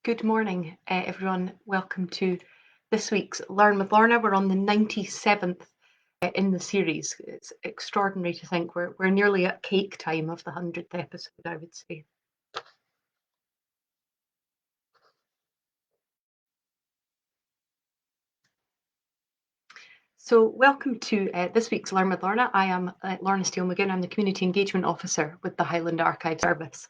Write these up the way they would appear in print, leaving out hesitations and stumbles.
Good morning, everyone. Welcome to this week's Learn with Lorna. We're on the 97th in the series. It's extraordinary to think we're nearly at cake time of the 100th episode, I would say. So welcome to this week's Learn with Lorna. I am Lorna Steele-McGinn. I'm the Community Engagement Officer with the Highland Archive Service.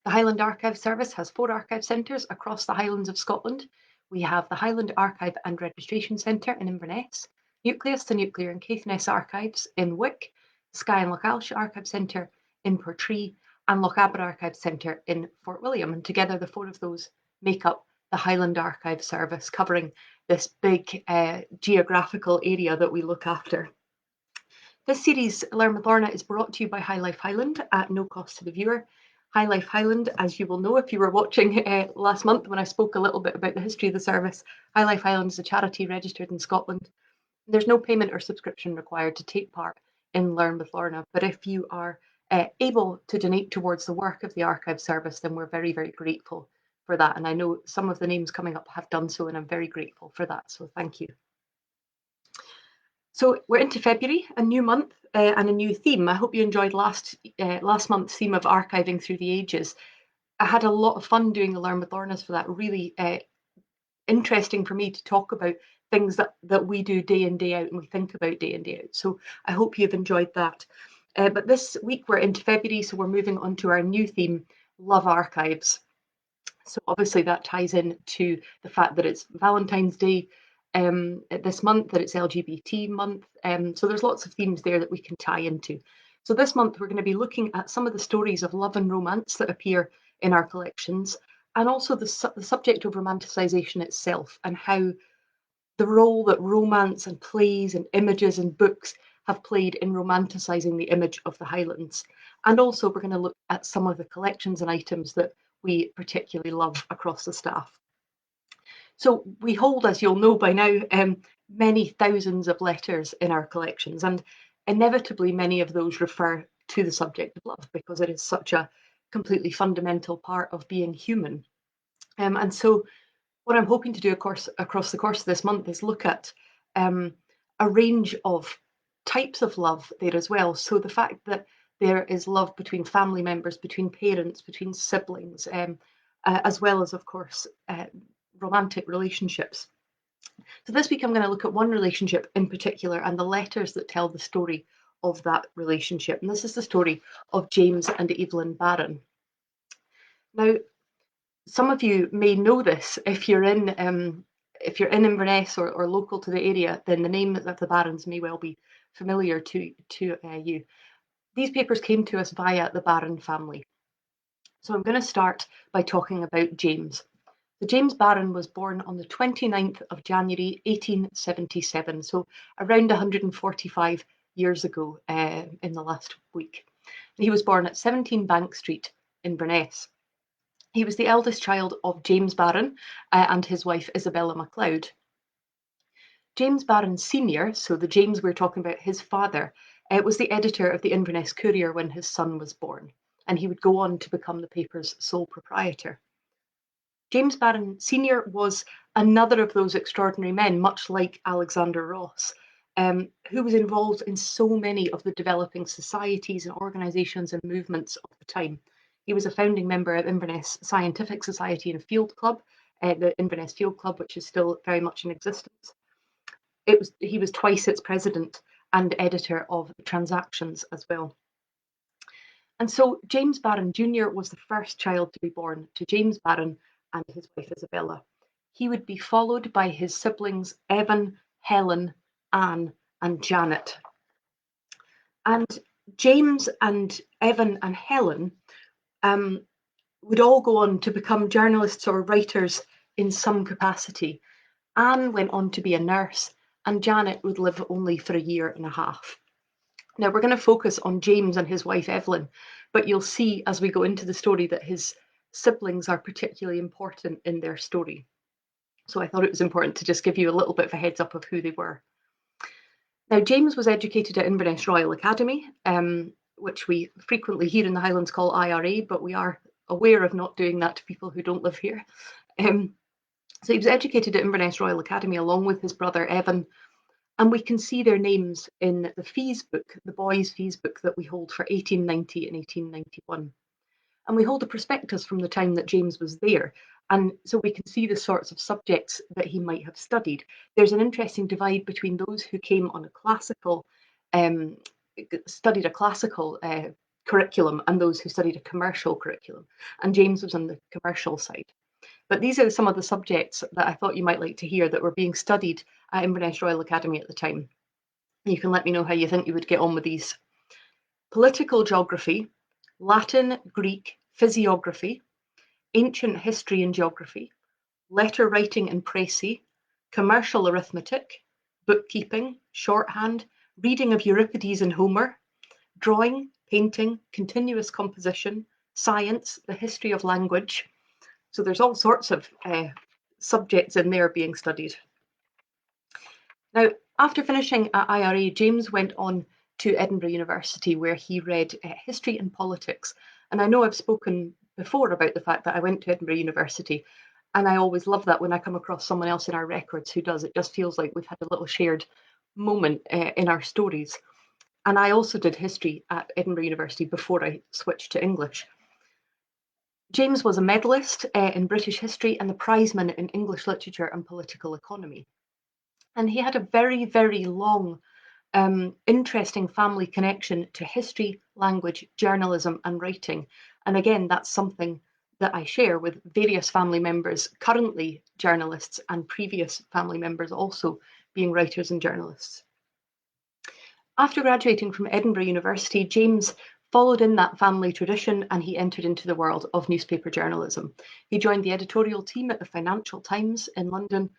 The Highland Archive Service has 4 archive centres across the Highlands of Scotland. We have the Highland Archive and Registration Centre in Inverness, Nucleus, the Nuclear and Caithness Archives in Wick, Skye and Lochailshire Archive Centre in Portree, and Lochaber Archive Centre in Fort William. And together the 4 of those make up the Highland Archive Service, covering this big geographical area that we look after. This series, Learn with Lorna, is brought to you by High Life Highland at no cost to the viewer. High Life Highland, as you will know if you were watching last month when I spoke a little bit about the history of the service, High Life Highland is a charity registered in Scotland. There's no payment or subscription required to take part in Learn with Lorna, but if you are able to donate towards the work of the archive service, then we're very, very grateful for that. And I know some of the names coming up have done so, and I'm very grateful for that. So thank you. So we're into February, a new month and a new theme. I hope you enjoyed last month's theme of archiving through the ages. I had a lot of fun doing the Learn with Lornas for that. Really interesting for me to talk about things that we do day in, day out, and we think about day in, day out. So I hope you've enjoyed that. But this week we're into February, so we're moving on to our new theme, Love Archives. So obviously that ties in to the fact that it's Valentine's Day this month, that it's LGBT month. So there's lots of themes there that we can tie into. So this month we're going to be looking at some of the stories of love and romance that appear in our collections, and also the subject of romanticisation itself, and how the role that romance and plays and images and books have played in romanticising the image of the Highlands. And also we're going to look at some of the collections and items that we particularly love across the staff. So we hold, as you'll know by now, many thousands of letters in our collections, and inevitably many of those refer to the subject of love because it is such a completely fundamental part of being human. And so what I'm hoping to do, of course, across the course of this month is look at a range of types of love there as well. So the fact that there is love between family members, between parents, between siblings, as well as, of course, romantic relationships. So this week I'm going to look at one relationship in particular and the letters that tell the story of that relationship. And this is the story of James and Eveline Barron. Now, some of you may know this if you're in Inverness or local to the area, then the name of the Barrons may well be familiar to you. These papers came to us via the Barron family. So I'm going to start by talking about James. So James Barron was born on the 29th of January 1877, so around 145 years ago in the last week. He was born at 17 Bank Street, Inverness. He was the eldest child of James Barron and his wife Isabella MacLeod. James Barron Sr., so the James we're talking about, his father, was the editor of the Inverness Courier when his son was born, and he would go on to become the paper's sole proprietor. James Barron Sr. was another of those extraordinary men, much like Alexander Ross, who was involved in so many of the developing societies and organisations and movements of the time. He was a founding member of Inverness Scientific Society and Field Club, the Inverness Field Club, which is still very much in existence. He was twice its president and editor of Transactions as well. And so James Barron Jr. was the first child to be born to James Barron and his wife Isabella. He would be followed by his siblings Evan, Helen, Anne, and Janet. And James and Evan and Helen would all go on to become journalists or writers in some capacity. Anne went on to be a nurse, and Janet would live only for a year and a half. Now we're going to focus on James and his wife Evelyn, but you'll see as we go into the story that his siblings are particularly important in their story. So I thought it was important to just give you a little bit of a heads up of who they were. Now James was educated at Inverness Royal Academy, which we frequently here in the Highlands call IRA, but we are aware of not doing that to people who don't live here. So he was educated at Inverness Royal Academy along with his brother Evan, and we can see their names in the fees book, the boys' fees book that we hold for 1890 and 1891. And we hold a prospectus from the time that James was there. And so we can see the sorts of subjects that he might have studied. There's an interesting divide between those who came on a classical, um, studied a classical curriculum, and those who studied a commercial curriculum. And James was on the commercial side. But these are some of the subjects that I thought you might like to hear that were being studied at Inverness Royal Academy at the time. You can let me know how you think you would get on with these. Political geography, Latin, Greek, physiography, ancient history and geography, letter writing and précis, commercial arithmetic, bookkeeping, shorthand, reading of Euripides and Homer, drawing, painting, continuous composition, science, the history of language. So there's all sorts of subjects in there being studied. Now, after finishing at IRA, James went on to Edinburgh University, where he read history and politics. And I know I've spoken before about the fact that I went to Edinburgh University, and I always love that when I come across someone else in our records who does. It just feels like we've had a little shared moment in our stories. And I also did history at Edinburgh University before I switched to English. James was a medalist in British history and the prizeman in English literature and political economy. And he had a very, very long, interesting family connection to history, language, journalism, and writing. And again, that's something that I share with various family members, currently journalists, and previous family members also being writers and journalists. After graduating from Edinburgh University, James followed in that family tradition and he entered into the world of newspaper journalism. He joined the editorial team at the Financial Times in London,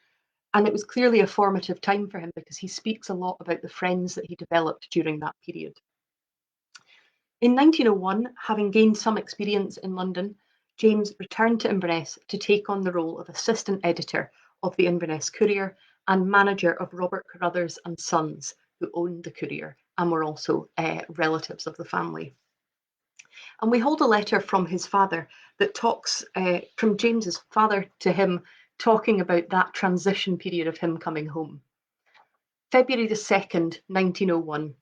and it was clearly a formative time for him because he speaks a lot about the friends that he developed during that period. In 1901, having gained some experience in London, James returned to Inverness to take on the role of assistant editor of the Inverness Courier and manager of Robert Carruthers and Sons, who owned the Courier and were also relatives of the family. And we hold a letter from his father that talks, from James's father to him, talking about that transition period of him coming home. February the 2nd, 1901.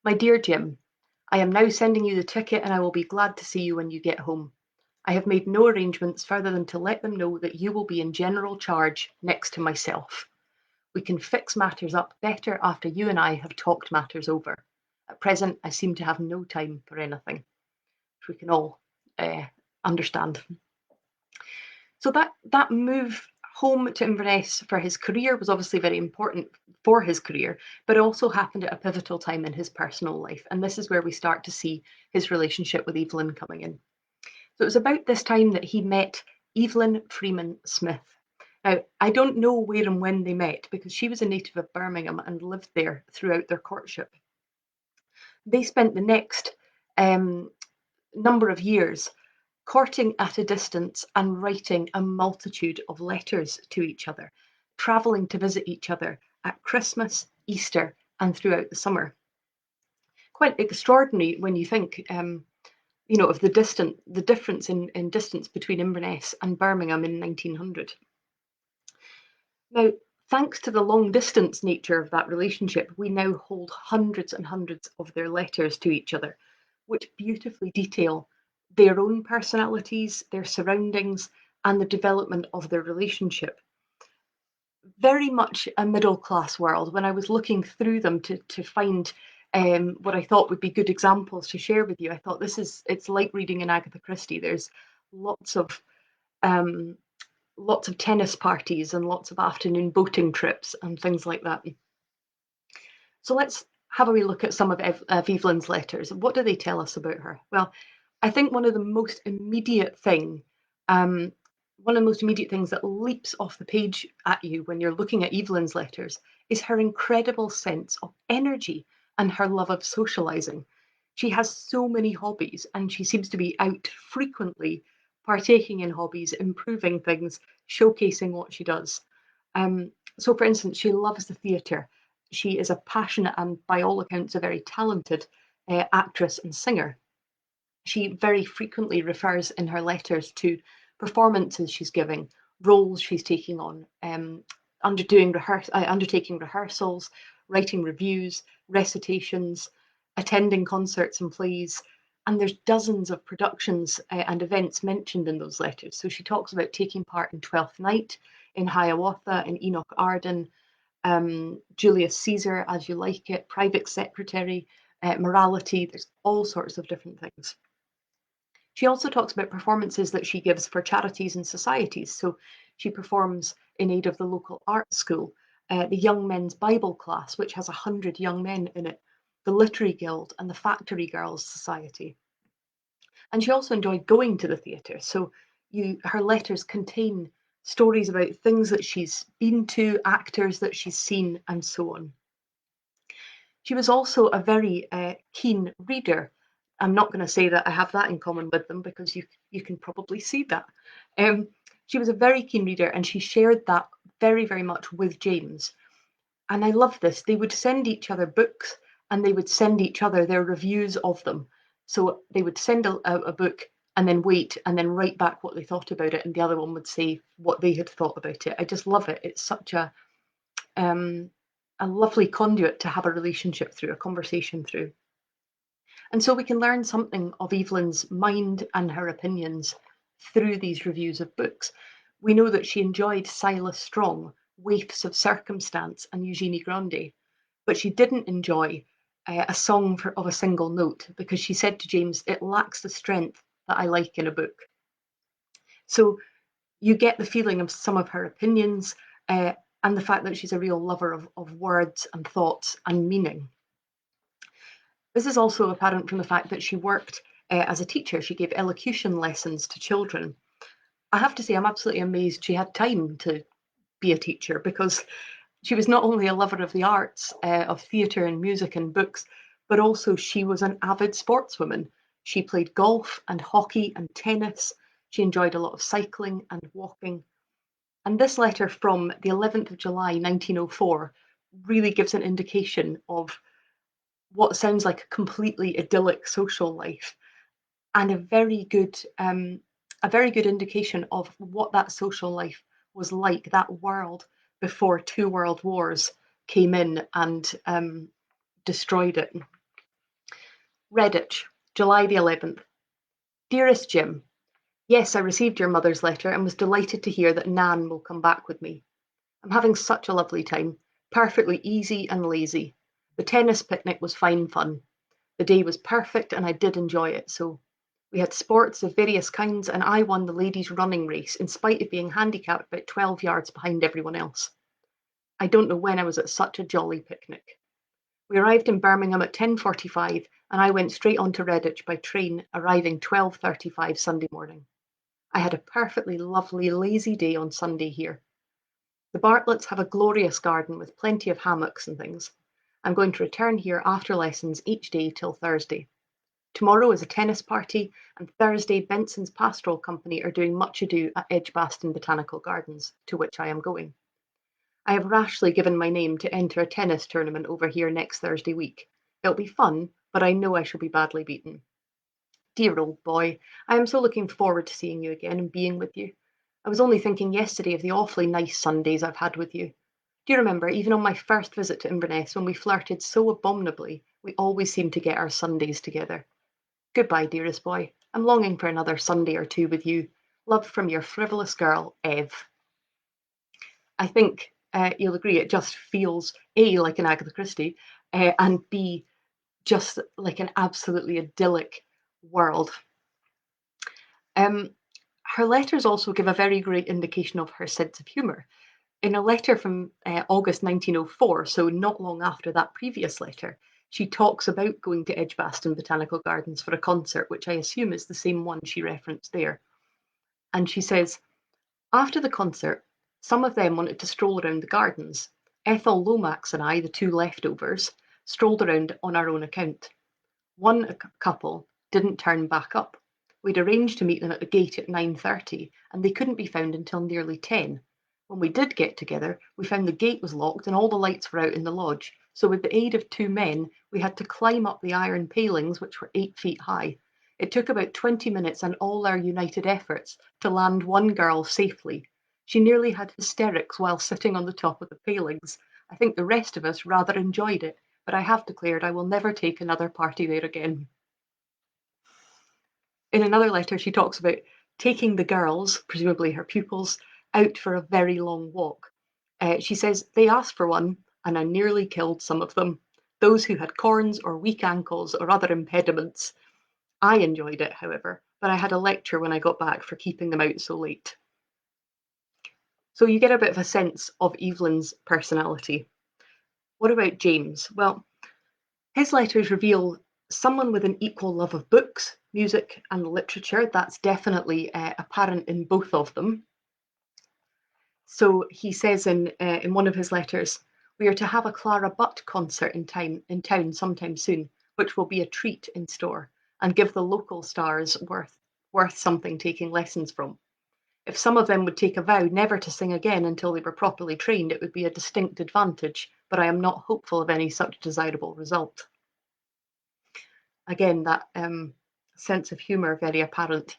My dear Jim, I am now sending you the ticket and I will be glad to see you when you get home. I have made no arrangements further than to let them know that you will be in general charge next to myself. We can fix matters up better after you and I have talked matters over. At present, I seem to have no time for anything, which we can all understand. So that move home to Inverness for his career was obviously very important for his career, but it also happened at a pivotal time in his personal life. And this is where we start to see his relationship with Evelyn coming in. So it was about this time that he met Evelyn Freeman Smith. Now, I don't know where and when they met because she was a native of Birmingham and lived there throughout their courtship. They spent the next number of years courting at a distance and writing a multitude of letters to each other, travelling to visit each other at Christmas, Easter, and throughout the summer. Quite extraordinary when you think, of the difference in distance between Inverness and Birmingham in 1900. Now, thanks to the long distance nature of that relationship, we now hold hundreds and hundreds of their letters to each other, which beautifully detail their own personalities, their surroundings, and the development of their relationship. Very much a middle class world. When I was looking through them to find what I thought would be good examples to share with you, I thought it's like reading an Agatha Christie. There's lots of tennis parties and lots of afternoon boating trips and things like that. So let's have a wee look at some of Evelyn's letters. What do they tell us about her? Well, I think one of the most immediate things that leaps off the page at you when you're looking at Evelyn's letters is her incredible sense of energy and her love of socializing. She has so many hobbies and she seems to be out frequently partaking in hobbies, improving things, showcasing what she does. So, for instance, she loves the theatre. She is a passionate and, by all accounts, a very talented actress and singer. She very frequently refers in her letters to performances she's giving roles she's taking on, undertaking rehearsals, writing reviews, recitations, attending concerts and plays. And there's dozens of productions and events mentioned in those letters. So she talks about taking part in Twelfth Night, in Hiawatha, in Enoch Arden, Julius Caesar, As You Like It, Private Secretary, Morality. There's all sorts of different things. She also talks about performances that she gives for charities and societies. So she performs in aid of the local art school, the Young Men's Bible class, which has 100 young men in it, the Literary Guild, and the Factory Girls Society. And she also enjoyed going to the theatre. So her letters contain stories about things that she's been to, actors that she's seen, and so on. She was also a very keen reader. I'm not going to say that I have that in common with them because you can probably see that. She was a very keen reader and she shared that very, very much with James. And I love this. They would send each other books and they would send each other their reviews of them. So they would send a book and then wait and then write back what they thought about it. And the other one would say what they had thought about it. I just love it. It's such a lovely conduit to have a relationship through, a conversation through. And so we can learn something of Eveline's mind and her opinions through these reviews of books. We know that she enjoyed Silas Strong, Waifs of Circumstance, and Eugenie Grande, but she didn't enjoy a song of a single note because she said to James, it lacks the strength that I like in a book. So you get the feeling of some of her opinions and the fact that she's a real lover of words and thoughts and meaning. This is also apparent from the fact that she worked as a teacher. She gave elocution lessons to children. I have to say, I'm absolutely amazed she had time to be a teacher because she was not only a lover of the arts, of theatre and music and books, but also she was an avid sportswoman. She played golf and hockey and tennis. She enjoyed a lot of cycling and walking. And this letter from the 11th of July 1904 really gives an indication of what sounds like a completely idyllic social life and a very good indication of what that social life was like, that world before two world wars came in and destroyed it. Redditch, July the 11th. Dearest Jim, yes, I received your mother's letter and was delighted to hear that Nan will come back with me. I'm having such a lovely time, perfectly easy and lazy. The tennis picnic was fine fun. The day was perfect and I did enjoy it, so we had sports of various kinds and I won the ladies' running race in spite of being handicapped about 12 yards behind everyone else. I don't know when I was at such a jolly picnic. We arrived in Birmingham at 10:45 and I went straight on to Redditch by train, arriving 12:35 Sunday morning. I had a perfectly lovely lazy day on Sunday here. The Bartletts have a glorious garden with plenty of hammocks and things. I'm going to return here after lessons each day till Thursday. Tomorrow is a tennis party, and Thursday Benson's Pastoral Company are doing much ado at Edgbaston Botanical Gardens, to which I am going. I have rashly given my name to enter a tennis tournament over here next Thursday week. It'll be fun, but I know I shall be badly beaten. Dear old boy, I am so looking forward to seeing you again and being with you. I was only thinking yesterday of the awfully nice Sundays I've had with you. Do you remember, even on my first visit to Inverness, when we flirted so abominably, we always seemed to get our Sundays together. Goodbye, dearest boy. I'm longing for another Sunday or two with you. Love from your frivolous girl, Ev. I think you'll agree it just feels A, like an Agatha Christie, and B, just like an absolutely idyllic world. Her letters also give a very great indication of her sense of humour. In a letter from August 1904, so not long after that previous letter, she talks about going to Edgbaston Botanical Gardens for a concert, which I assume is the same one she referenced there. And she says, after the concert, some of them wanted to stroll around the gardens. Ethel Lomax and I, the two leftovers, strolled around on our own account. One couple didn't turn back up. We'd arranged to meet them at the gate at 9:30, and they couldn't be found until nearly 10. When we did get together, we found the gate was locked and all the lights were out in the lodge, so with the aid of two men, we had to climb up the iron palings, which were 8 feet high. It took about 20 minutes and all our united efforts to land one girl safely. She nearly had hysterics while sitting on the top of the palings. I think the rest of us rather enjoyed it, but I have declared I will never take another party there again. In another letter, she talks about taking the girls, presumably her pupils, out for a very long walk. She says, they asked for one, and I nearly killed some of them. Those who had corns or weak ankles or other impediments. I enjoyed it, however, but I had a lecture when I got back for keeping them out so late. So you get a bit of a sense of Eveline's personality. What about James? Well, his letters reveal someone with an equal love of books, music, and literature. That's definitely apparent in both of them. So he says in one of his letters, we are to have a Clara Butt concert in town sometime soon, which will be a treat in store and give the local stars worth something taking lessons from. If some of them would take a vow never to sing again until they were properly trained, it would be a distinct advantage, but I am not hopeful of any such desirable result. Again, that sense of humour very apparent.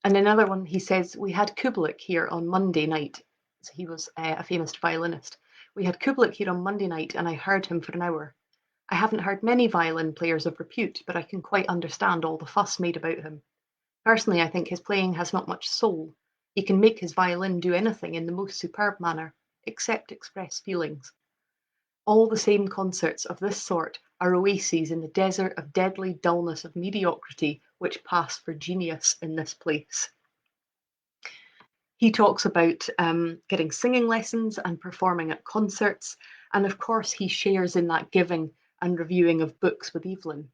And another one, he says, we had Kubelik here on Monday night. So he was a famous violinist. We had Kubelik here on Monday night and I heard him for an hour. I haven't heard many violin players of repute, but I can quite understand all the fuss made about him. Personally, I think his playing has not much soul. He can make his violin do anything in the most superb manner, except express feelings. All the same concerts of this sort are oases in the desert of deadly dullness of mediocrity which pass for genius in this place. He talks about getting singing lessons and performing at concerts, and of course he shares in that giving and reviewing of books with Eveline.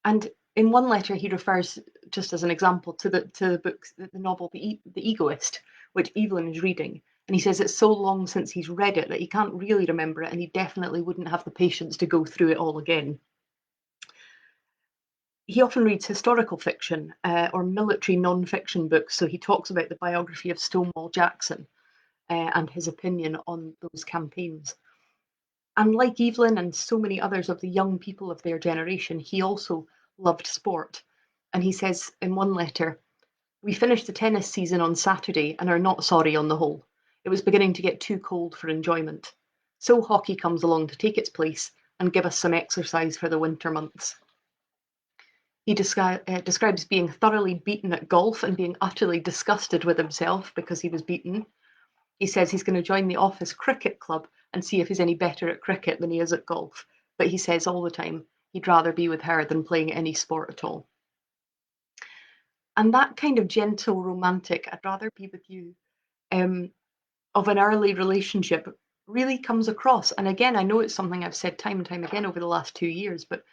And in one letter, he refers, just as an example, to the book, the novel The Egoist, which Eveline is reading. And he says it's so long since he's read it that he can't really remember it, and he definitely wouldn't have the patience to go through it all again. He often reads historical fiction or military non-fiction books, so he talks about the biography of Stonewall Jackson and his opinion on those campaigns. And like Eveline and so many others of the young people of their generation, he also loved sport. And he says in one letter, we finished the tennis season on Saturday and are not sorry on the whole. It was beginning to get too cold for enjoyment. So hockey comes along to take its place and give us some exercise for the winter months. He describes being thoroughly beaten at golf and being utterly disgusted with himself because he was beaten. He says he's going to join the office cricket club and see if he's any better at cricket than he is at golf. But he says all the time he'd rather be with her than playing any sport at all. And that kind of gentle romantic, I'd rather be with you, of an early relationship really comes across. And again, I know it's something I've said time and time again over the last 2 years, but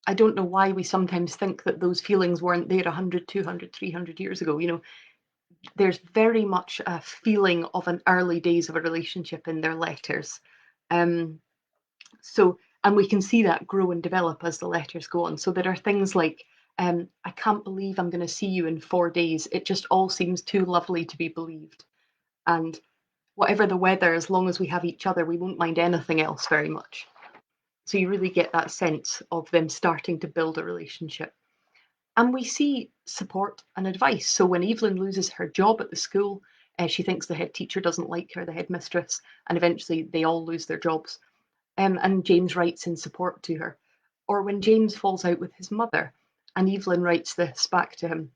I don't know why we sometimes think that those feelings weren't there 100, 200, 300 years ago. You know, there's very much a feeling of an early days of a relationship in their letters. Um, and we can see that grow and develop as the letters go on. So there are things like, I can't believe I'm going to see you in 4 days. It just all seems too lovely to be believed. And whatever the weather, as long as we have each other, we won't mind anything else very much. So you really get that sense of them starting to build a relationship. And we see support and advice. So when Eveline loses her job at the school, she thinks the head teacher doesn't like her, the headmistress, and eventually they all lose their jobs. And James writes in support to her. Or when James falls out with his mother, and Eveline writes this back to him.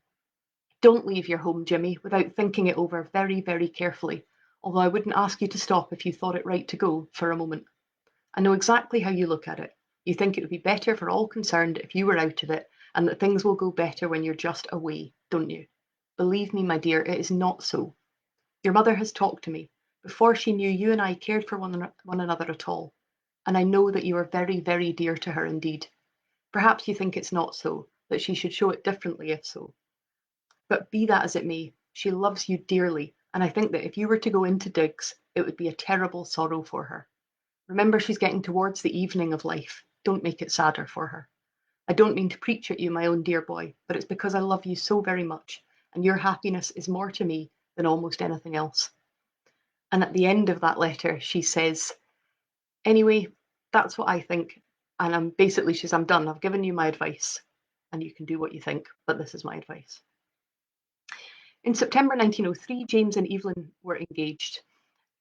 Don't leave your home, Jimmy, without thinking it over very, very carefully, although I wouldn't ask you to stop if you thought it right to go for a moment. I know exactly how you look at it. You think it would be better for all concerned if you were out of it, and that things will go better when you're just away, don't you? Believe me, my dear, it is not so. Your mother has talked to me. Before she knew you and I cared for one another at all, and I know that you are very, very dear to her indeed. Perhaps you think it's not so, that she should show it differently if so. But be that as it may, she loves you dearly, and I think that if you were to go into digs, it would be a terrible sorrow for her. Remember, she's getting towards the evening of life. Don't make it sadder for her. I don't mean to preach at you, my own dear boy, but it's because I love you so very much, and your happiness is more to me than almost anything else. And at the end of that letter, she says, anyway, that's what I think. And I'm done. I've given you my advice, and you can do what you think, but this is my advice. In September 1903, James and Evelyn were engaged.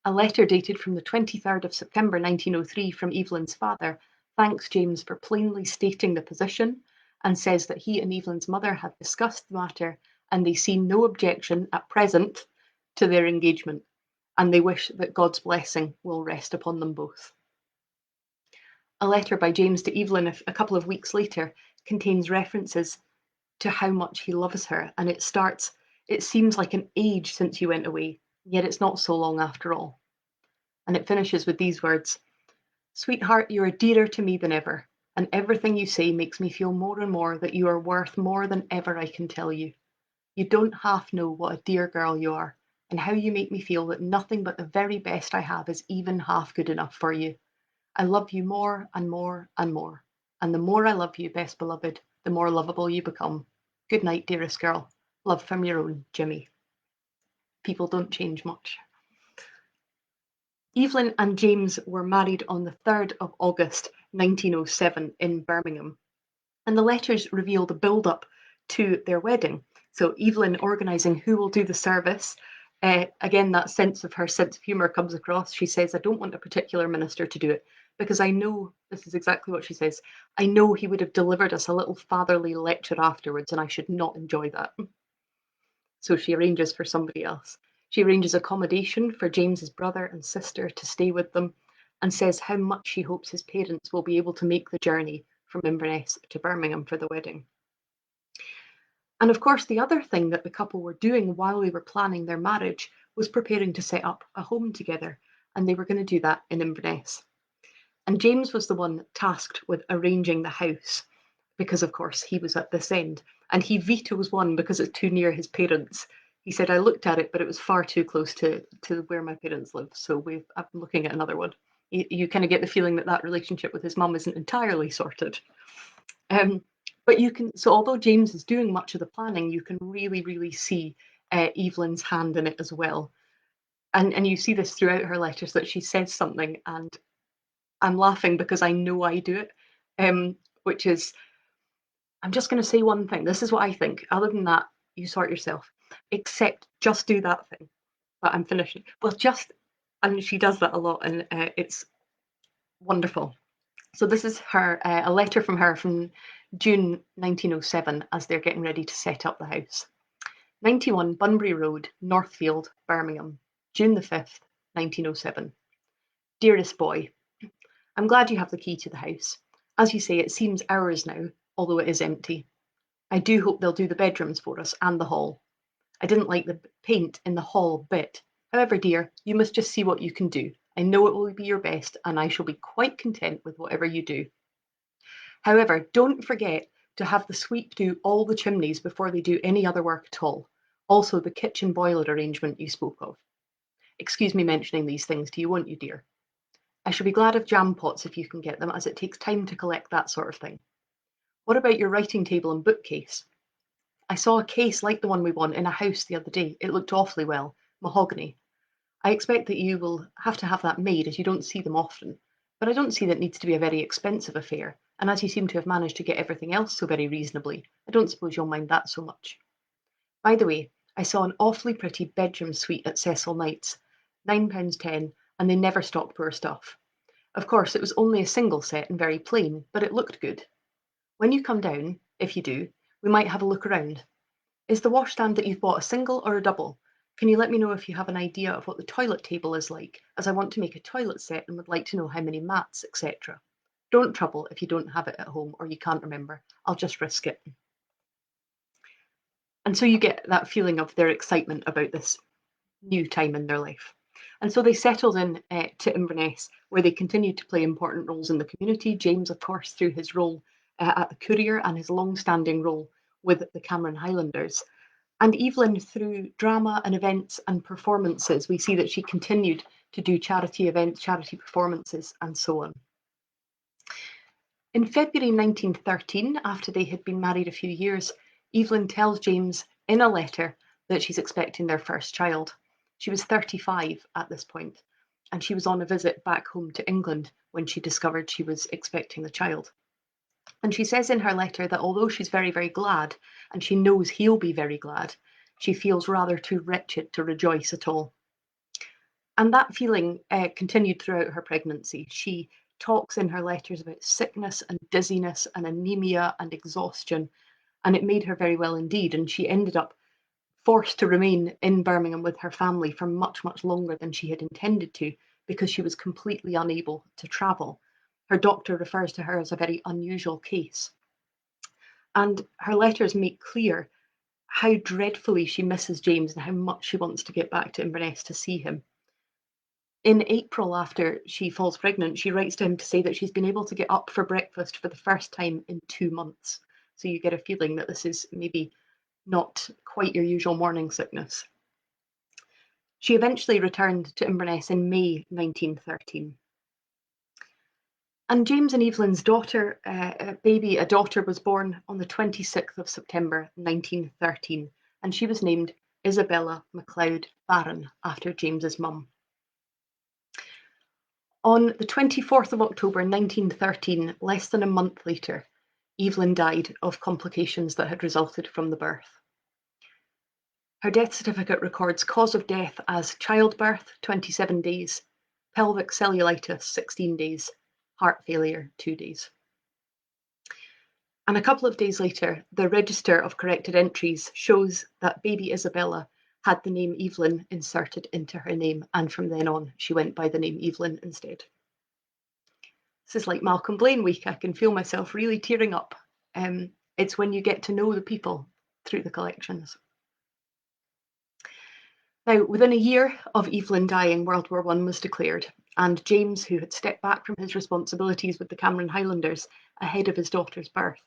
A letter dated from the 23rd of September 1903 from Evelyn's father thanks James for plainly stating the position and says that he and Evelyn's mother have discussed the matter and they see no objection at present to their engagement, and they wish that God's blessing will rest upon them both. A letter by James to Evelyn a couple of weeks later contains references to how much he loves her, and it starts, "It seems like an age since you went away, yet it's not so long after all." And it finishes with these words: "Sweetheart, you are dearer to me than ever, and everything you say makes me feel more and more that you are worth more than ever I can tell you. You don't half know what a dear girl you are, and how you make me feel that nothing but the very best I have is even half good enough for you. I love you more and more and more, and the more I love you, best beloved, the more lovable you become. Good night, dearest girl. Love from your own, Jimmy." People don't change much. Evelyn and James were married on the 3rd of August 1907 in Birmingham, and the letters reveal the build-up to their wedding. So Evelyn organising who will do the service. Again, that sense of humour comes across. She says, "I don't want a particular minister to do it because I know," this is exactly what she says, "I know he would have delivered us a little fatherly lecture afterwards and I should not enjoy that." So she arranges for somebody else. She arranges accommodation for James's brother and sister to stay with them and says how much she hopes his parents will be able to make the journey from Inverness to Birmingham for the wedding. And of course, the other thing that the couple were doing while they were planning their marriage was preparing to set up a home together, and they were going to do that in Inverness. And James was the one tasked with arranging the house because, of course, he was at this end. And he vetoes one because it's too near his parents. He said, "I looked at it, but it was far too close to where my parents live. So I'm looking at another one." You kind of get the feeling that that relationship with his mum isn't entirely sorted. But you can, so although James is doing much of the planning, you can really, really see Evelyn's hand in it as well. And you see this throughout her letters that she says something, and I'm laughing because I know I do it, which is, "I'm just going to say one thing. This is what I think. Other than that, you sort yourself. Except just do that thing." But I'm finishing. Well, just, and she does that a lot, and it's wonderful. So this is her, a letter from her from June 1907 as they're getting ready to set up the house. 91 Bunbury Road, Northfield, Birmingham, June the 5th, 1907. Dearest boy, I'm glad you have the key to the house. As you say, it seems ours now, although it is empty. I do hope they'll do the bedrooms for us and the hall. I didn't like the paint in the hall bit. However, dear, you must just see what you can do. I know it will be your best, and I shall be quite content with whatever you do. However, don't forget to have the sweep do all the chimneys before they do any other work at all. Also, the kitchen boiler arrangement you spoke of. Excuse me mentioning these things to you, won't you, dear? I shall be glad of jam pots if you can get them, as it takes time to collect that sort of thing. What about your writing table and bookcase? I saw a case like the one we want in a house the other day. It looked awfully well. Mahogany. I expect that you will have to have that made, as you don't see them often. But I don't see that it needs to be a very expensive affair, and as you seem to have managed to get everything else so very reasonably, I don't suppose you'll mind that so much. By the way, I saw an awfully pretty bedroom suite at Cecil Knight's, £9.10, and they never stock poor stuff. Of course, it was only a single set and very plain, but it looked good. When you come down, if you do, we might have a look around. Is the washstand that you've bought a single or a double? Can you let me know if you have an idea of what the toilet table is like, as I want to make a toilet set and would like to know how many mats, etc. Don't trouble if you don't have it at home or you can't remember. I'll just risk it." And so you get that feeling of their excitement about this new time in their life. And so they settled in to Inverness, where they continued to play important roles in the community. James, of course, through his role at the Courier and his long-standing role with the Cameron Highlanders. And Evelyn, through drama and events and performances, we see that she continued to do charity events, charity performances, and so on. In February 1913, after they had been married a few years, Evelyn tells James in a letter that she's expecting their first child. She was 35 at this point, and she was on a visit back home to England when she discovered she was expecting the child. And she says in her letter that although she's very, very glad, and she knows he'll be very glad, she feels rather too wretched to rejoice at all. And that feeling continued throughout her pregnancy. She talks in her letters about sickness and dizziness and anemia and exhaustion, and it made her very well indeed. And she ended up forced to remain in Birmingham with her family for much, much longer than she had intended to, because she was completely unable to travel. Her doctor refers to her as a very unusual case. And her letters make clear how dreadfully she misses James and how much she wants to get back to Inverness to see him. In April, after she falls pregnant, she writes to him to say that she's been able to get up for breakfast for the first time in 2 months. So you get a feeling that this is maybe not quite your usual morning sickness. She eventually returned to Inverness in May 1913. And James and Evelyn's daughter, a daughter, was born on the 26th of September 1913, and she was named Isabella MacLeod Barron after James's mum. On the 24th of October 1913, less than a month later, Evelyn died of complications that had resulted from the birth. Her death certificate records cause of death as childbirth, 27 days, pelvic cellulitis, 16 days, heart failure, 2 days. And a couple of days later, the Register of Corrected Entries shows that baby Isabella had the name Evelyn inserted into her name, and from then on, she went by the name Evelyn instead. This is like Malcolm Blaine week. I can feel myself really tearing up. It's when you get to know the people through the collections. Now, within a year of Evelyn dying, World War I was declared, and James, who had stepped back from his responsibilities with the Cameron Highlanders ahead of his daughter's birth,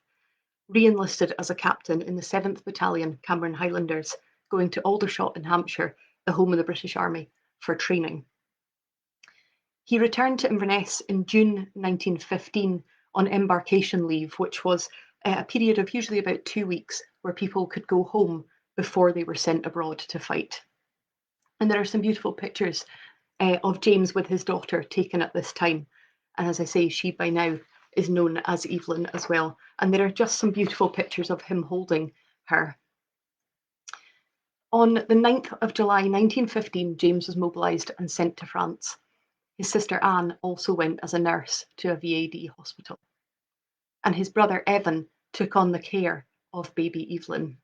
re-enlisted as a captain in the 7th Battalion Cameron Highlanders, going to Aldershot in Hampshire, the home of the British Army, for training. He returned to Inverness in June 1915 on embarkation leave, which was a period of usually about 2 weeks where people could go home before they were sent abroad to fight. And there are some beautiful pictures of James with his daughter taken at this time. And as I say, she by now is known as Evelyn as well. And there are just some beautiful pictures of him holding her. On the 9th of July 1915, James was mobilised and sent to France. His sister Anne also went as a nurse to a VAD hospital. And his brother Evan took on the care of baby Evelyn.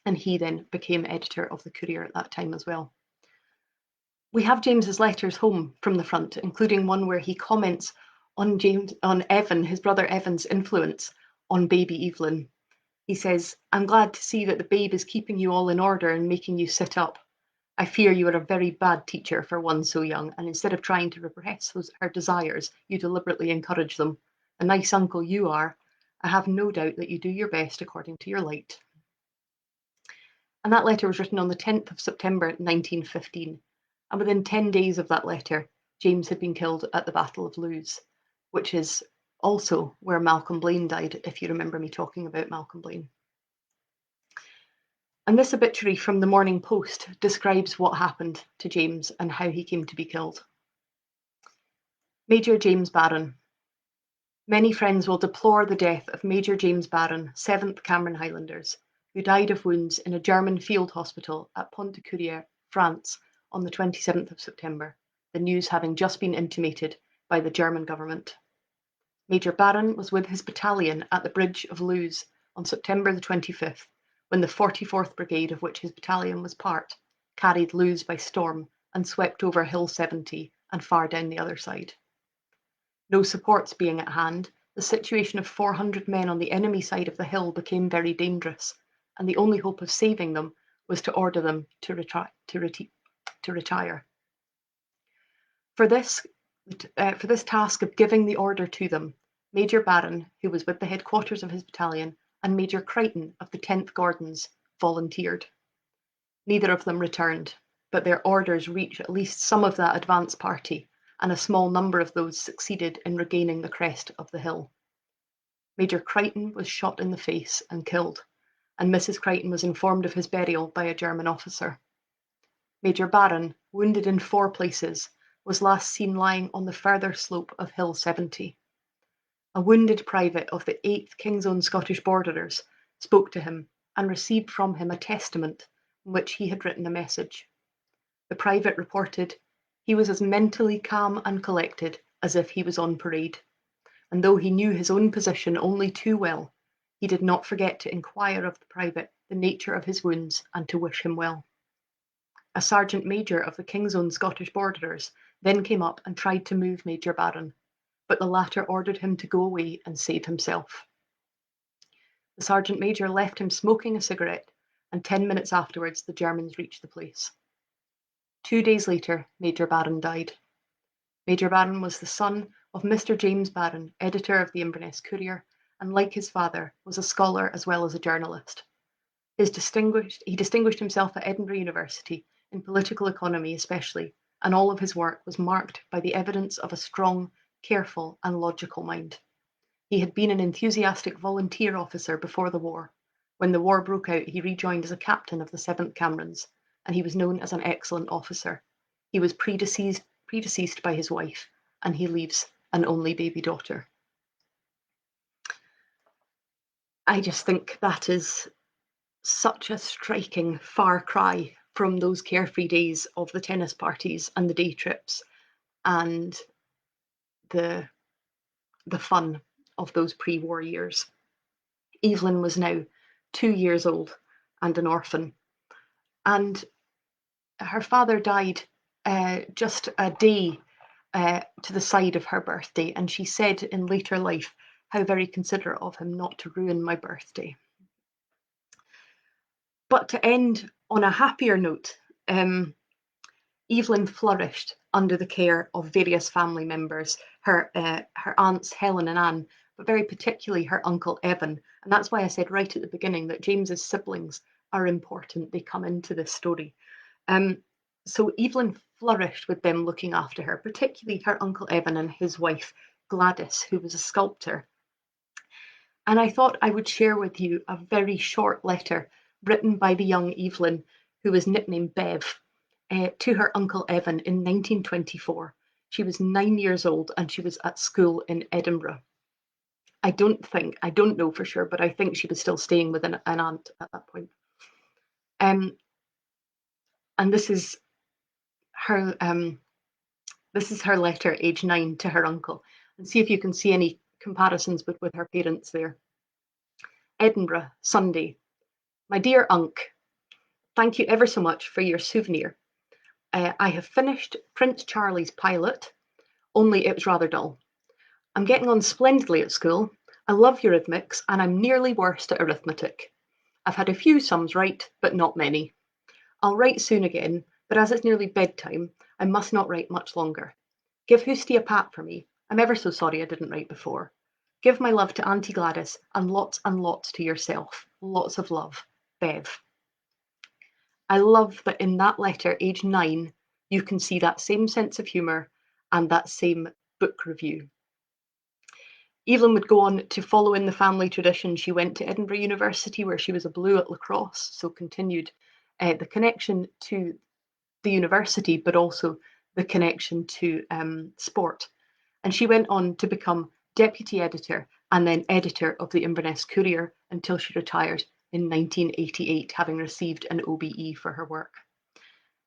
And he then became editor of the Courier at that time as well. We have James's letters home from the front, including one where he comments on Evan, his brother Evan's influence on baby Evelyn. He says, "I'm glad to see that the babe is keeping you all in order and making you sit up. I fear you are a very bad teacher for one so young, and instead of trying to repress her desires, you deliberately encourage them. A nice uncle you are. I have no doubt that you do your best according to your light." And that letter was written on the 10th of September 1915. And within 10 days of that letter, James had been killed at the Battle of Lewes, which is also where Malcolm Blaine died, if you remember me talking about Malcolm Blaine. And this obituary from the Morning Post describes what happened to James and how he came to be killed. Major James Barron. Many friends will deplore the death of Major James Barron, 7th Cameron Highlanders, who died of wounds in a German field hospital at Pont-de-Courier, France, on the 27th of September, the news having just been intimated by the German government. Major Barron was with his battalion at the Bridge of Lewes on September the 25th, when the 44th Brigade, of which his battalion was part, carried Lewes by storm and swept over Hill 70 and far down the other side. No supports being at hand, the situation of 400 men on the enemy side of the hill became very dangerous, and the only hope of saving them was to order them to retire. For this task of giving the order to them, Major Barron, who was with the headquarters of his battalion, and Major Crichton of the 10th Gordons volunteered. Neither of them returned, but their orders reached at least some of that advance party, and a small number of those succeeded in regaining the crest of the hill. Major Crichton was shot in the face and killed, and Mrs. Crichton was informed of his burial by a German officer. Major Barron, wounded in 4 places, was last seen lying on the further slope of Hill 70. A wounded private of the 8th King's Own Scottish Borderers spoke to him and received from him a testament in which he had written a message. The private reported, "He was as mentally calm and collected as if he was on parade, and though he knew his own position only too well, he did not forget to inquire of the private the nature of his wounds and to wish him well." A sergeant major of the King's Own Scottish Borderers then came up and tried to move Major Barron, but the latter ordered him to go away and save himself. The sergeant major left him smoking a cigarette, and 10 minutes afterwards the Germans reached the place. 2 days later, Major Barron died. Major Barron was the son of Mr. James Barron, editor of the Inverness Courier, and like his father, was a scholar as well as a journalist. He distinguished himself at Edinburgh University, in political economy especially, and all of his work was marked by the evidence of a strong, careful, and logical mind. He had been an enthusiastic volunteer officer before the war. When the war broke out, he rejoined as a captain of the 7th Camerons, and he was known as an excellent officer. He was predeceased by his wife, and he leaves an only baby daughter. I just think that is such a striking far cry from those carefree days of the tennis parties and the day trips and the fun of those pre-war years. Evelyn was now 2 years old and an orphan, and her father died just a day to the side of her birthday, and she said in later life, "How very considerate of him not to ruin my birthday." But to end on a happier note, Eveline flourished under the care of various family members, her aunts Helen and Anne, but very particularly her uncle Evan. And that's why I said right at the beginning that James's siblings are important. They come into this story. So Eveline flourished with them looking after her, particularly her uncle Evan and his wife Gladys, who was a sculptor. And I thought I would share with you a very short letter written by the young Eveline, who was nicknamed Bev, to her uncle Evan in 1924. She was 9 years old and she was at school in Edinburgh. I don't know for sure, but I think she was still staying with an aunt at that point. And this is her letter, age 9, to her uncle. And see if you can see any comparisons with her parents there. Edinburgh, Sunday. My dear Unc, thank you ever so much for your souvenir. I have finished Prince Charlie's pilot, only it was rather dull. I'm getting on splendidly at school. I love eurythmics and I'm nearly worst at arithmetic. I've had a few sums right, but not many. I'll write soon again, but as it's nearly bedtime, I must not write much longer. Give Hoosty a pat for me. I'm ever so sorry I didn't write before. Give my love to Auntie Gladys and lots to yourself. Lots of love. Bev. I love that in that letter, age 9, you can see that same sense of humour and that same book review. Evelyn would go on to follow in the family tradition. She went to Edinburgh University where she was a blue at lacrosse, so continued the connection to the university, but also the connection to sport. And she went on to become deputy editor and then editor of the Inverness Courier until she retired in 1988, having received an OBE for her work.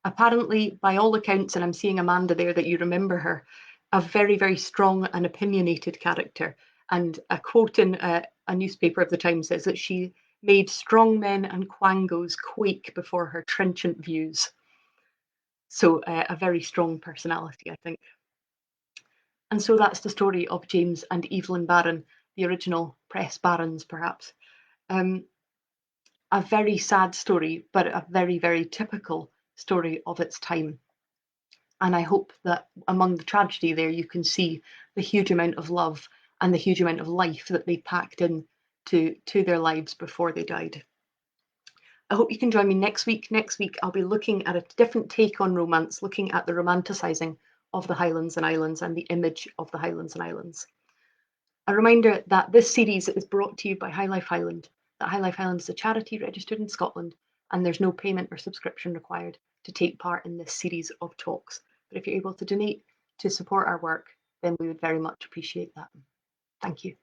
Apparently, by all accounts, and I'm seeing Amanda there that you remember her, a very, very strong and opinionated character. And a quote in a newspaper of the time says that she made strong men and quangos quake before her trenchant views. So a very strong personality, I think. And so that's the story of James and Evelyn Barron, the original press barons, perhaps. A very sad story, but a very, very typical story of its time. And I hope that among the tragedy there, you can see the huge amount of love and the huge amount of life that they packed in to their lives before they died. I hope you can join me next week. Next week, I'll be looking at a different take on romance, looking at the romanticising of the Highlands and Islands and the image of the Highlands and Islands. A reminder that this series is brought to you by High Life Highland, that High Life Highland is a charity registered in Scotland, and there's no payment or subscription required to take part in this series of talks. But if you're able to donate to support our work, then we would very much appreciate that. Thank you.